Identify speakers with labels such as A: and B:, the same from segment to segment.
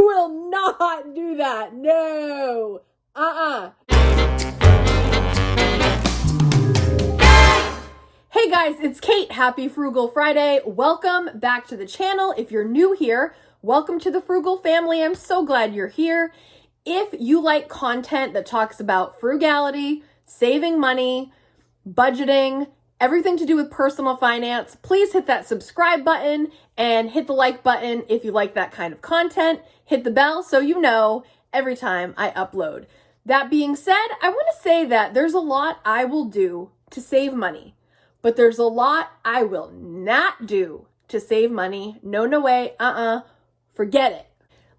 A: will not do that. No. Hey guys, it's Kate. Happy Frugal Friday. Welcome back to the channel. If you're new here, welcome to the Frugal family. I'm so glad you're here. If you like content that talks about frugality, saving money, budgeting, everything to do with personal finance, please hit that subscribe button and hit the like button if you like that kind of content. Hit the bell so you know every time I upload. That being said, I want to say that there's a lot I will do to save money, but there's a lot I will not do to save money. No way, forget it.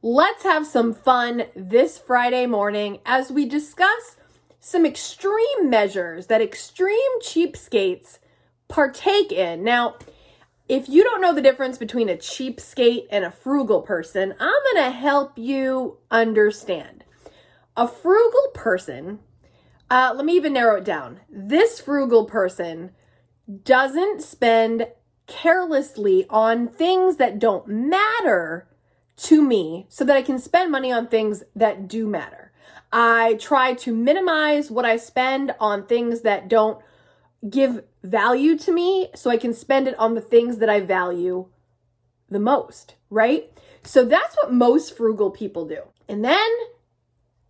A: Let's have some fun this Friday morning as we discuss some extreme measures that extreme cheapskates partake in. Now, if you don't know the difference between a cheapskate and a frugal person, I'm going to help you understand. A frugal person, let me even narrow it down. This frugal person doesn't spend carelessly on things that don't matter to me so that I can spend money on things that do matter. I try to minimize what I spend on things that don't give value to me so I can spend it on the things that I value the most, right? So that's what most frugal people do. And then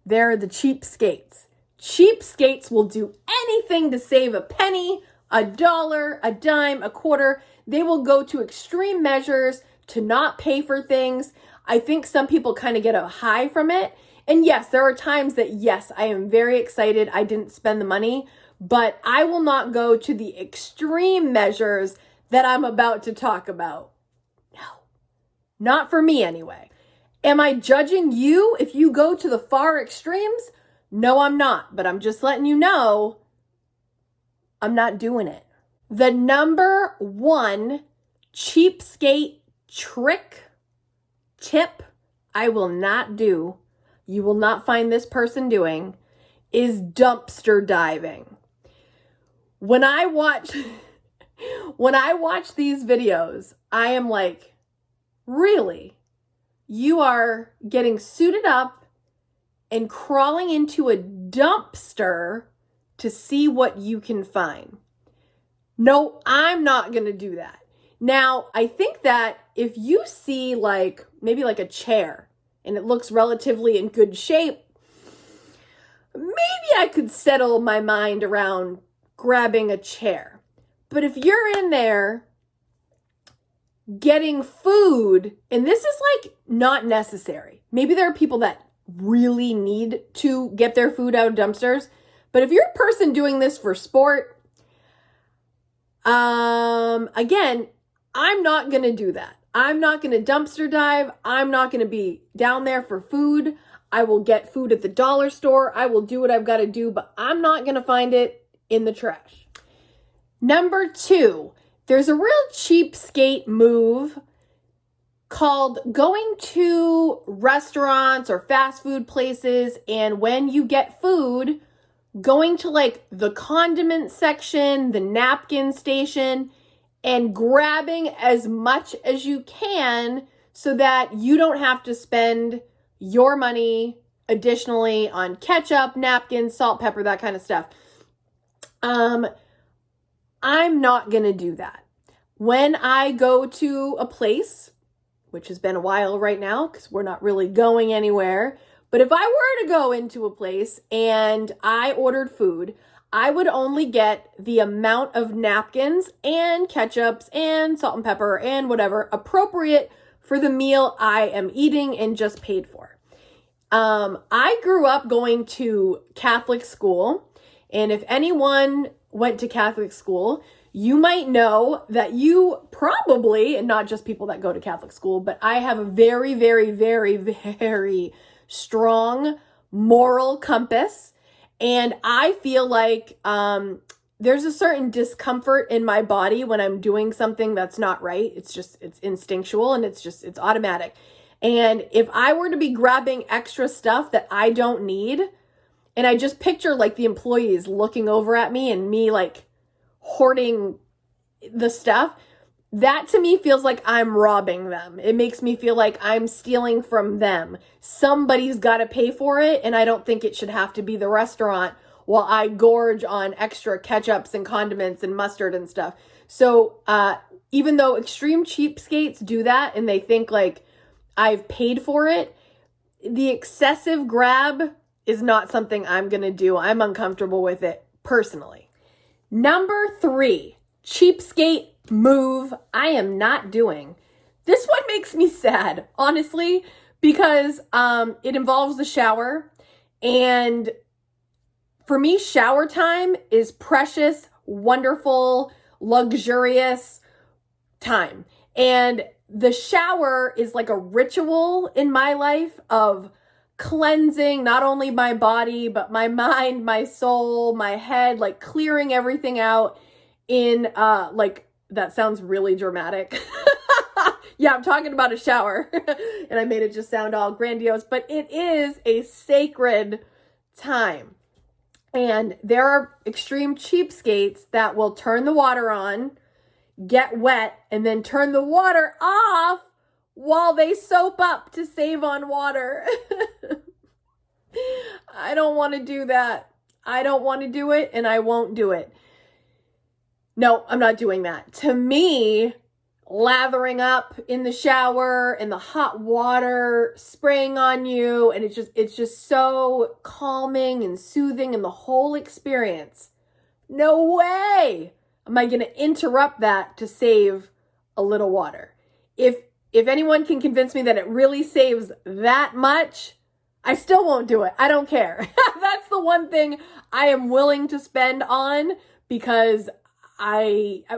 A: there are the cheapskates. Cheapskates will do anything to save a penny, a dollar, a dime, a quarter. They will go to extreme measures to not pay for things. I think some people kind of get a high from it. And yes, there are times that, yes, I am very excited I didn't spend the money, but I will not go to the extreme measures that I'm about to talk about. No, not for me anyway. Am I judging you if you go to the far extremes? No, I'm not, but I'm just letting you know I'm not doing it. The number one cheapskate tip I will not do, you will not find this person doing, is dumpster diving. When I watch these videos, I am like, really? You are getting suited up and crawling into a dumpster to see what you can find. No, I'm not going to do that. Now, I think that if you see maybe a chair and it looks relatively in good shape, maybe I could settle my mind around grabbing a chair. But if you're in there getting food, and this is not necessary. Maybe there are people that really need to get their food out of dumpsters. But if you're a person doing this for sport, again, I'm not going to do that. I'm not going to dumpster dive. I'm not going to be down there for food. I will get food at the dollar store. I will do what I've got to do, but I'm not going to find it in the trash. Number two, there's a real cheapskate move called going to restaurants or fast food places, and when you get food, going to the condiment section, the napkin station, and grabbing as much as you can so that you don't have to spend your money additionally on ketchup, napkins, salt, pepper, that kind of stuff. I'm not going to do that. When I go to a place, which has been a while right now because we're not really going anywhere, but if I were to go into a place and I ordered food, I would only get the amount of napkins and ketchups and salt and pepper and whatever appropriate for the meal I am eating and just paid for. I grew up going to Catholic school, and if anyone went to Catholic school, you might know that you probably, and not just people that go to Catholic school, but I have a very, very, very, very strong moral compass. And I feel like there's a certain discomfort in my body when I'm doing something that's not right. It's instinctual and it's automatic. And if I were to be grabbing extra stuff that I don't need, and I just picture the employees looking over at me and me hoarding the stuff, That to me feels like I'm robbing them. It makes me feel like I'm stealing from them. Somebody's got to pay for it, and I don't think it should have to be the restaurant while I gorge on extra ketchups and condiments and mustard and stuff. So even though extreme cheapskates do that and they think like I've paid for it, the excessive grab is not something I'm going to do. I'm uncomfortable with it personally. Number 3, cheapskate move I am not doing. This one makes me sad, honestly, because it involves the shower. And for me, shower time is precious, wonderful, luxurious time. And the shower is like a ritual in my life of cleansing not only my body, but my mind, my soul, my head, like clearing everything out in like, that sounds really dramatic. Yeah, I'm talking about a shower and I made it just sound all grandiose, but it is a sacred time. And there are extreme cheapskates that will turn the water on, get wet, and then turn the water off while they soap up to save on water. I don't want to do that. I don't want to do it, and I won't do it. No, I'm not doing that. To me, lathering up in the shower and the hot water spraying on you, and it's just so calming and soothing, and the whole experience. No way am I going to interrupt that to save a little water. If anyone can convince me that it really saves that much, I still won't do it. I don't care. That's the one thing I am willing to spend on, because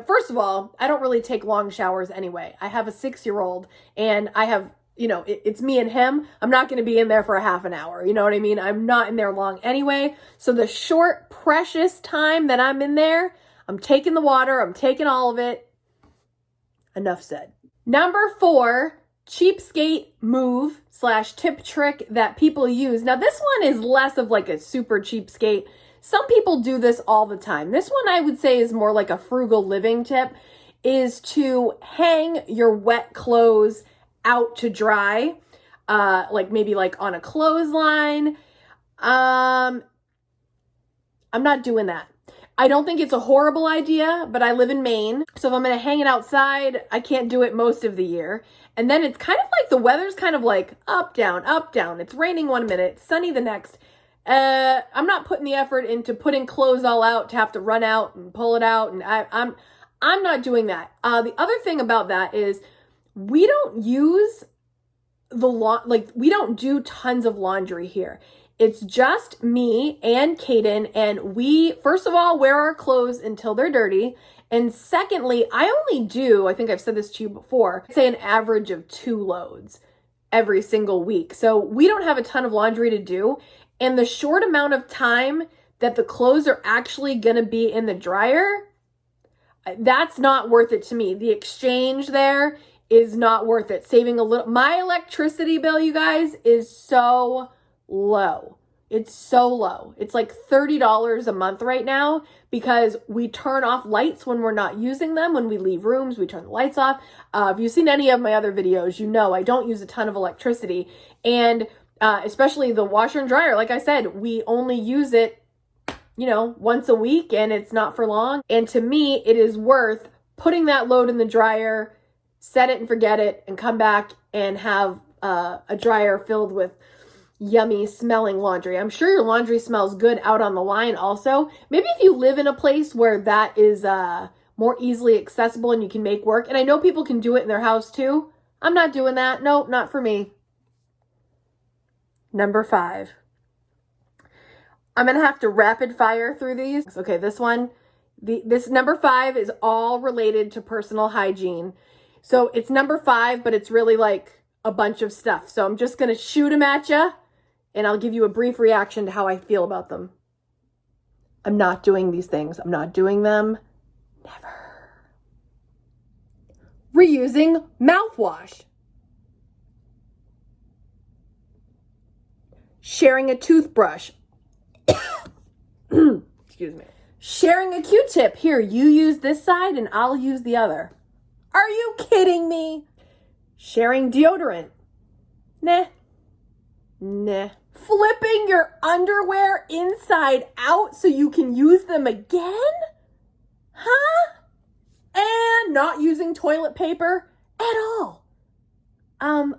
A: first of all, I don't really take long showers anyway. I have a 6-year-old and I have, it's me and him. I'm not going to be in there for a half an hour. You know what I mean? I'm not in there long anyway. So the short, precious time that I'm in there, I'm taking the water. I'm taking all of it. Enough said. Number 4, cheapskate move / tip trick that people use. Now this one is less of like a super cheapskate. Some people do this all the time. This one I would say is more like a frugal living tip, is to hang your wet clothes out to dry, like maybe like on a clothesline. I'm not doing that. I don't think it's a horrible idea, but I live in Maine. So if I'm going to hang it outside, I can't do it most of the year. And then it's kind of like the weather's kind of like up, down, up, down. It's raining one minute, it's sunny the next. I'm not putting the effort into putting clothes all out to have to run out and pull it out. And I'm not doing that. The other thing about that is we don't use we don't do tons of laundry here. It's just me and Kaden, and we, first of all, wear our clothes until they're dirty. And secondly, I only do, I think I've said this to you before, I'd say an average of 2 loads every single week. So we don't have a ton of laundry to do. And the short amount of time that the clothes are actually going to be in the dryer, that's not worth it to me. The exchange there is not worth it. Saving a little, my electricity bill, you guys, is so low. It's so low. It's like $30 a month right now because we turn off lights when we're not using them. When we leave rooms, we turn the lights off. If you've seen any of my other videos, you know I don't use a ton of electricity. And especially the washer and dryer, like I said, we only use it, once a week, and it's not for long. And to me, it is worth putting that load in the dryer, set it and forget it, and come back and have a dryer filled with yummy smelling laundry. I'm sure your laundry smells good out on the line also. Maybe if you live in a place where that is more easily accessible and you can make work. And I know people can do it in their house too. I'm not doing that. Nope, not for me. Number 5. I'm going to have to rapid fire through these. Okay, this one, this number 5 is all related to personal hygiene. So it's number 5, but it's really like a bunch of stuff. So I'm just going to shoot them at you, and I'll give you a brief reaction to how I feel about them. I'm not doing these things. I'm not doing them. Never. Reusing mouthwash. Sharing a toothbrush. Excuse me. Sharing a Q-tip. Here, you use this side and I'll use the other. Are you kidding me? Sharing deodorant. Nah. Nah. Flipping your underwear inside out so you can use them again? Huh? And not using toilet paper at all.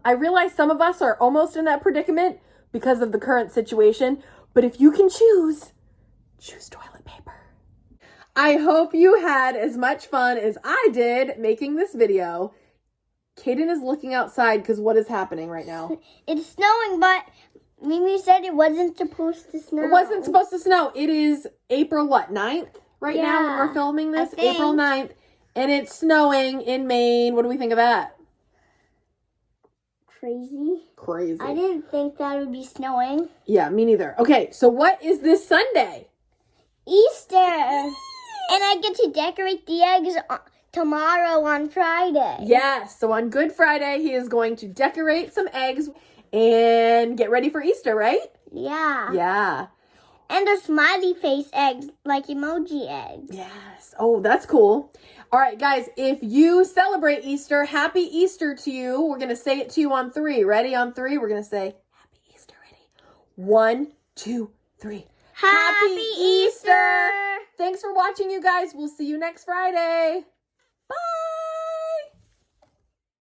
A: I realize some of us are almost in that predicament because of the current situation, but if you can choose toilet paper. I hope you had as much fun as I did making this video. Kaden is looking outside because what is happening right now?
B: It's snowing, but Mimi said it wasn't supposed to snow.
A: It wasn't supposed to snow. It is April, 9th right now when we're filming this? April 9th. And it's snowing in Maine. What do we think of that? Crazy.
B: I didn't think that would be snowing.
A: Yeah, me neither. Okay, so what is this Sunday?
B: Easter. And I get to decorate the eggs tomorrow on Friday.
A: Yes, so on Good Friday, he is going to decorate some eggs and get ready for Easter, right?
B: Yeah.
A: Yeah.
B: And the smiley face eggs, like emoji eggs.
A: Yes. Oh, that's cool. All right, guys, if you celebrate Easter, happy Easter to you. We're going to say it to you on 3. Ready? On 3, we're going to say happy Easter. Ready? 1, 2, 3.
B: Happy Easter!
A: Thanks for watching, you guys. We'll see you next Friday.